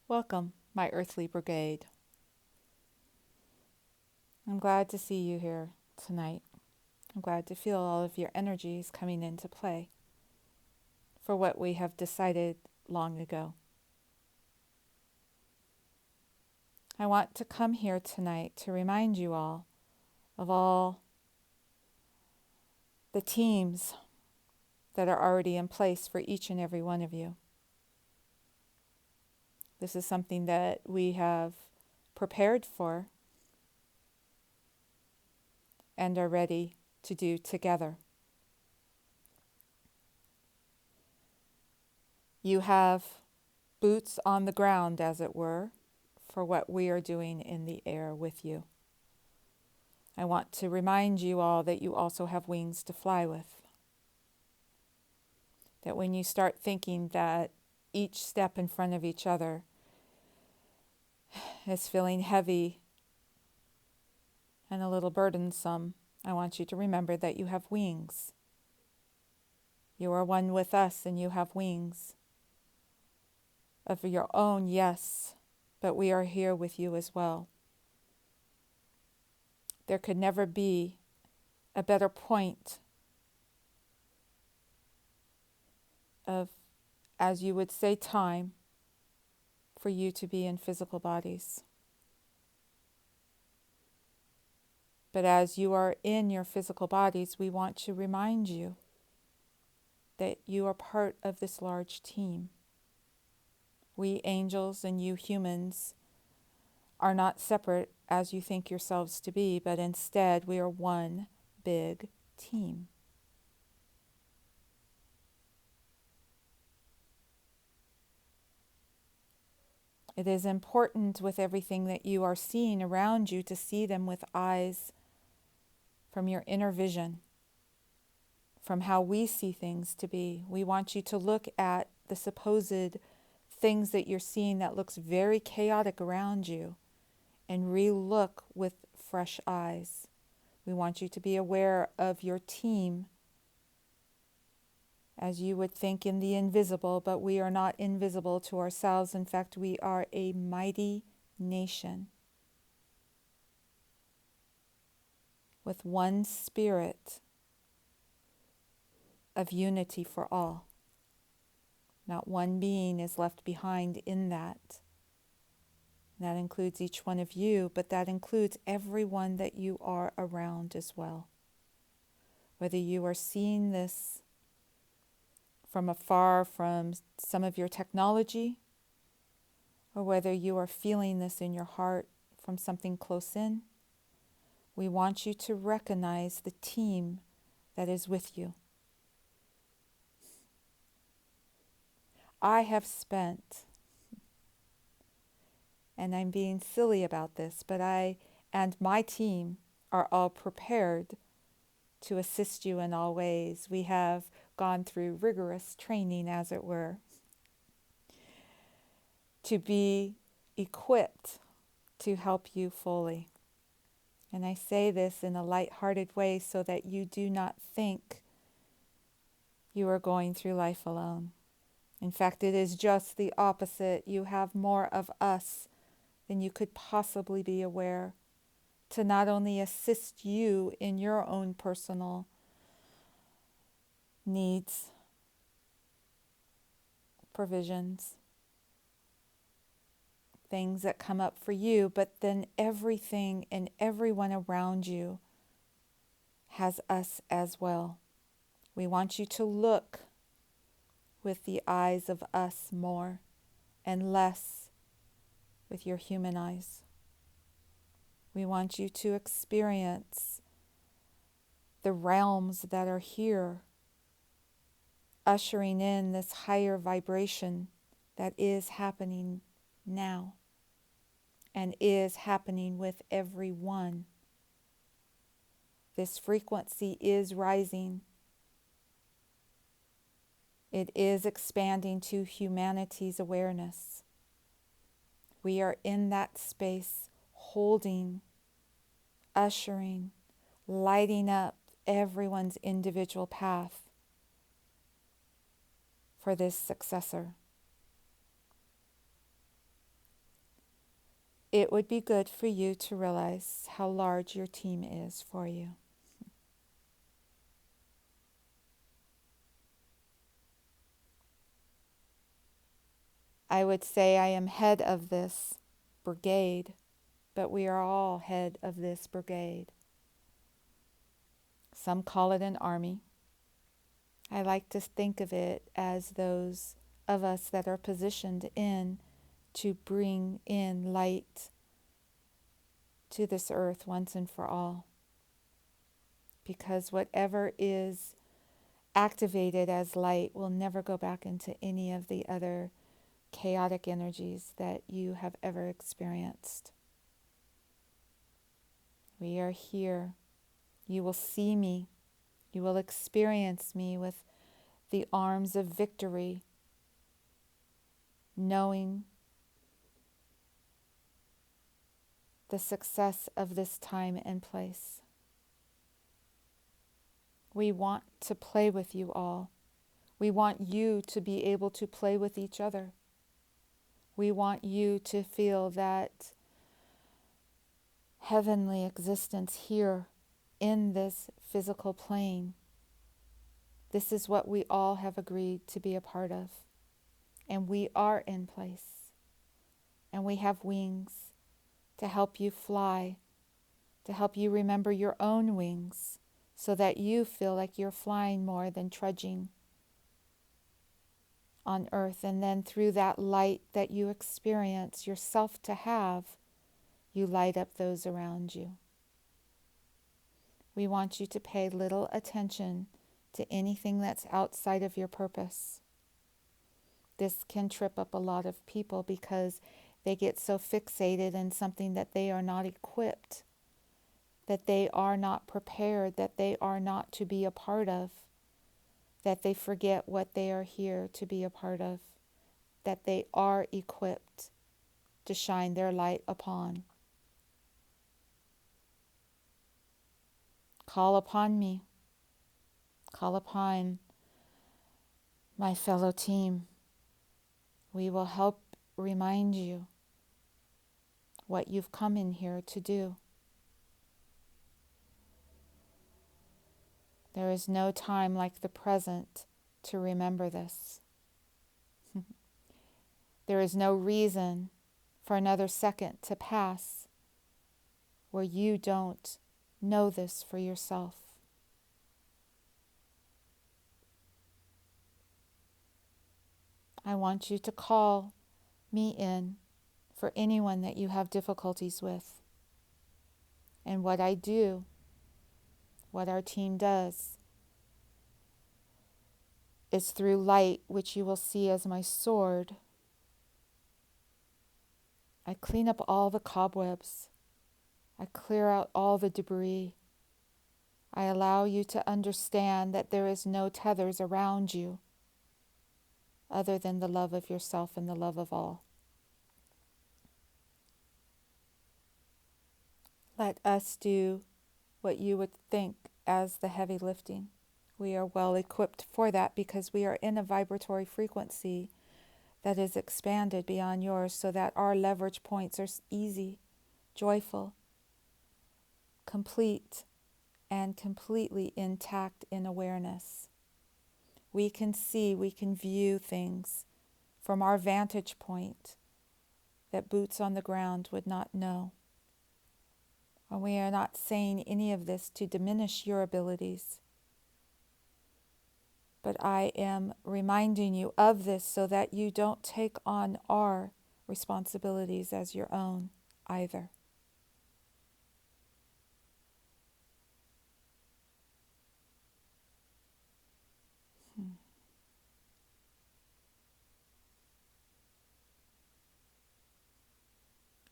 Welcome, my earthly brigade. I'm glad to see you here tonight. I'm glad to feel all of your energies coming into play for what we have decided long ago. I want to come here tonight to remind you all of all the teams that are already in place for each and every one of you. This is something that we have prepared for and are ready to do together. You have boots on the ground, as it were, for what we are doing in the air with you. I want to remind you all that you also have wings to fly with. That when you start thinking that each step in front of each other is feeling heavy and a little burdensome, I want you to remember that you have wings. You are one with us and you have wings of your own, yes, but we are here with you as well. There could never be a better point of, as you would say, time for you to be in physical bodies. But as you are in your physical bodies, we want to remind you that you are part of this large team. We angels and you humans are not separate as you think yourselves to be, but instead we are one big team. It is important with everything that you are seeing around you to see them with eyes from your inner vision, from how we see things to be. We want you to look at the supposed things that you're seeing that looks very chaotic around you and re-look with fresh eyes. We want you to be aware of your team as you would think in the invisible, but we are not invisible to ourselves. In fact, we are a mighty nation with one spirit of unity for all. Not one being is left behind in that. That includes each one of you, but that includes everyone that you are around as well. Whether you are seeing this from afar from some of your technology, or whether you are feeling this in your heart from something close in, we want you to recognize the team that is with you. I have spent, and I'm being silly about this, but I and my team are all prepared to assist you in all ways. We have gone through rigorous training, as it were, to be equipped to help you fully. And I say this in a light-hearted way so that you do not think you are going through life alone. In fact, it is just the opposite. You have more of us than you could possibly be aware to not only assist you in your own personal needs, provisions, things that come up for you, but then everything and everyone around you has us as well. We want you to look with the eyes of us more and less with your human eyes. We want you to experience the realms that are here, ushering in this higher vibration that is happening now and is happening with everyone. This frequency is rising. It is expanding to humanity's awareness. We are in that space, holding, ushering, lighting up everyone's individual path for this successor. it would be good for you to realize how large your team is for you. I would say I am head of this brigade, but we are all head of this brigade. Some call it an army. I like to think of it as those of us that are positioned in to bring in light to this earth once and for all. Because whatever is activated as light will never go back into any of the other chaotic energies that you have ever experienced. We are here. You will see me. You will experience me with the arms of victory, knowing the success of this time and place. We want to play with you all. We want you to be able to play with each other. We want you to feel that heavenly existence here in this physical plane. This is what we all have agreed to be a part of. And we are in place. And we have wings to help you fly, to help you remember your own wings, so that you feel like you're flying more than trudging on earth. And then through that light that you experience yourself to have, you light up those around you. We want you to pay little attention to anything that's outside of your purpose. This can trip up a lot of people because they get so fixated in something that they are not equipped, that they are not prepared, that they are not to be a part of, that they forget what they are here to be a part of, that they are equipped to shine their light upon. Call upon me. Call upon my fellow team. We will help remind you what you've come in here to do. There is no time like the present to remember this. There is no reason for another second to pass where you don't know this for yourself. I want you to call me in for anyone that you have difficulties with. And what I do, what our team does, is through light, which you will see as my sword, I clean up all the cobwebs. I clear out all the debris. I allow you to understand that there is no tethers around you other than the love of yourself and the love of all. Let us do what you would think as the heavy lifting. We are well equipped for that because we are in a vibratory frequency that is expanded beyond yours, so that our leverage points are easy, joyful, complete, and completely intact in awareness. We can see, we can view things from our vantage point that boots on the ground would not know. And we are not saying any of this to diminish your abilities, but I am reminding you of this so that you don't take on our responsibilities as your own either.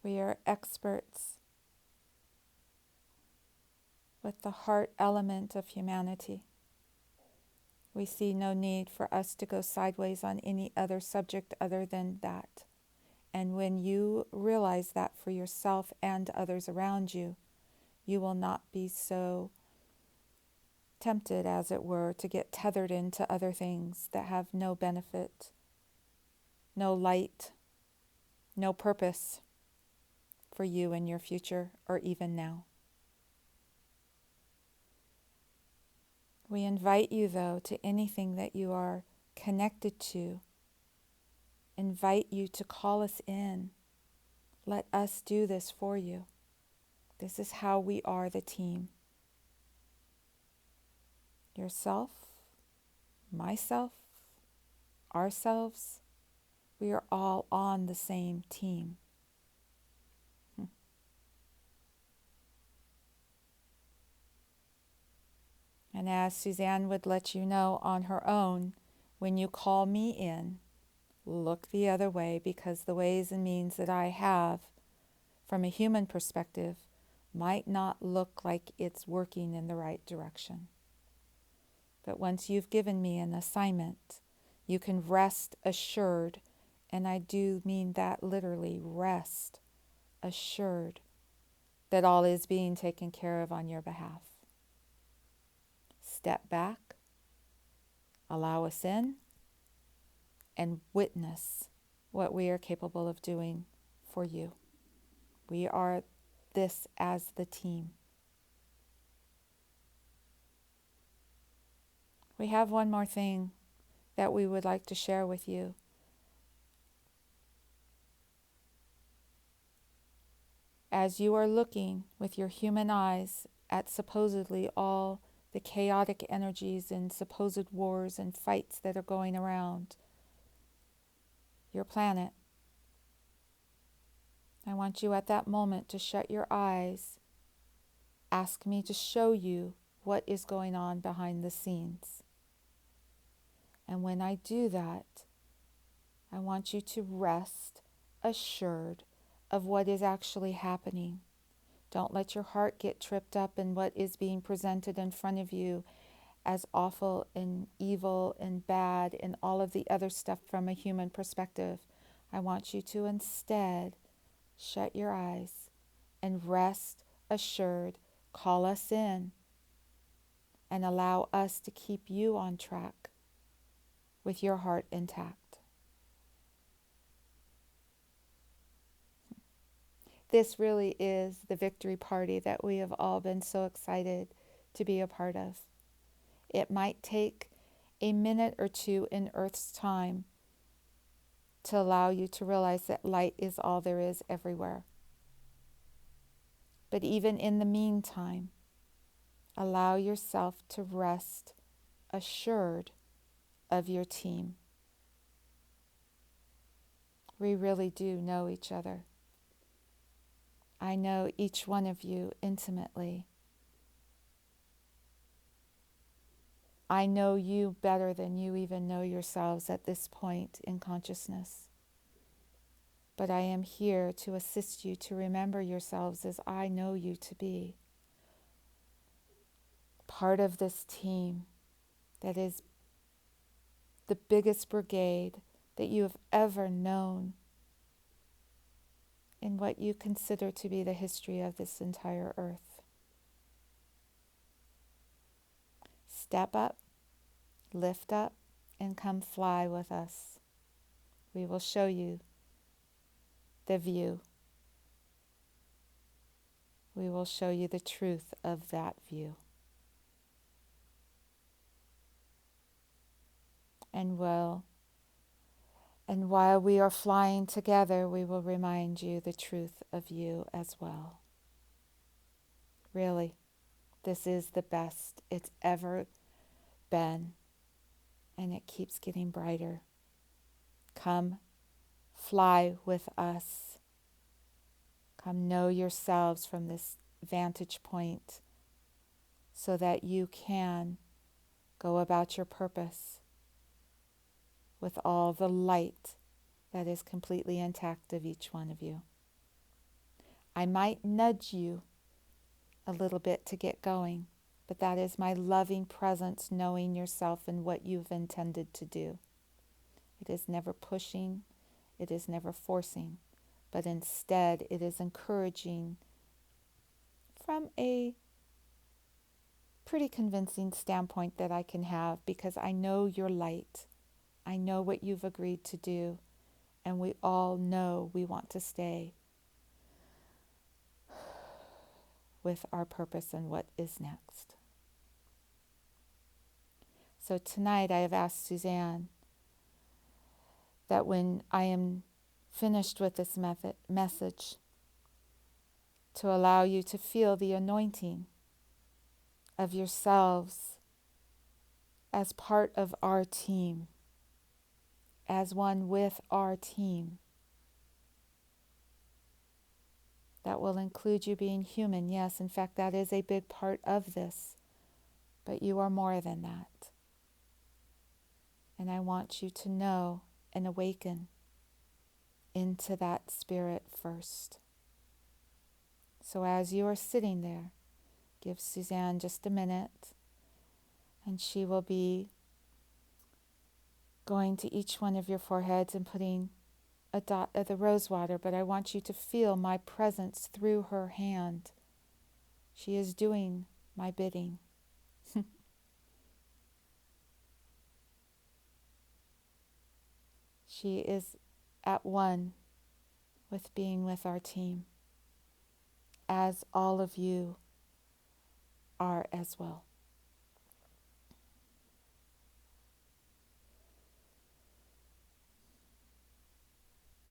We are experts with the heart element of humanity. We see no need for us to go sideways on any other subject other than that. And when you realize that for yourself and others around you, you will not be so tempted, as it were, to get tethered into other things that have no benefit, no light, no purpose for you in your future or even now. We invite you, though, to anything that you are connected to. Invite you to call us in. Let us do this for you. This is how we are the team. Yourself, myself, ourselves, we are all on the same team. And as Suzanne would let you know on her own, when you call me in, look the other way, because the ways and means that I have from a human perspective might not look like it's working in the right direction. But once you've given me an assignment, you can rest assured, and I do mean that literally, rest assured that all is being taken care of on your behalf. Step back, allow us in, and witness what we are capable of doing for you. We are this as the team. We have one more thing that we would like to share with you. As you are looking with your human eyes at supposedly all the chaotic energies and supposed wars and fights that are going around your planet, I want you at that moment to shut your eyes, ask me to show you what is going on behind the scenes. And when I do that, I want you to rest assured of what is actually happening. Don't let your heart get tripped up in what is being presented in front of you as awful and evil and bad and all of the other stuff from a human perspective. I want you to instead shut your eyes and rest assured, call us in, and allow us to keep you on track with your heart intact. This really is the victory party that we have all been so excited to be a part of. It might take a minute or two in Earth's time to allow you to realize that light is all there is everywhere. But even in the meantime, allow yourself to rest assured of your team. We really do know each other. I know each one of you intimately. I know you better than you even know yourselves at this point in consciousness. But I am here to assist you to remember yourselves as I know you to be. Part of this team that is the biggest brigade that you have ever known in what you consider to be the history of this entire earth. Step up, lift up, and come fly with us. We will show you the view. We will show you the truth of that view. And while we are flying together, we will remind you the truth of you as well. Really, this is the best it's ever been, and it keeps getting brighter. Come, fly with us. Come know yourselves from this vantage point so that you can go about your purpose with all the light that is completely intact of each one of you. I might nudge you a little bit to get going, but that is my loving presence, knowing yourself and what you've intended to do. It is never pushing, it is never forcing, but instead it is encouraging from a pretty convincing standpoint that I can have, because I know your light. I know what you've agreed to do, and we all know we want to stay with our purpose and what is next. So tonight I have asked Suzanne that when I am finished with this message, to allow you to feel the anointing of yourselves as part of our team, as one with our team. That will include you being human. Yes, in fact, that is a big part of this. But you are more than that. And I want you to know and awaken into that spirit first. So as you are sitting there, give Suzanne just a minute, and she will be going to each one of your foreheads and putting a dot of the rose water, but I want you to feel my presence through her hand. She is doing my bidding. She is at one with being with our team, as all of you are as well.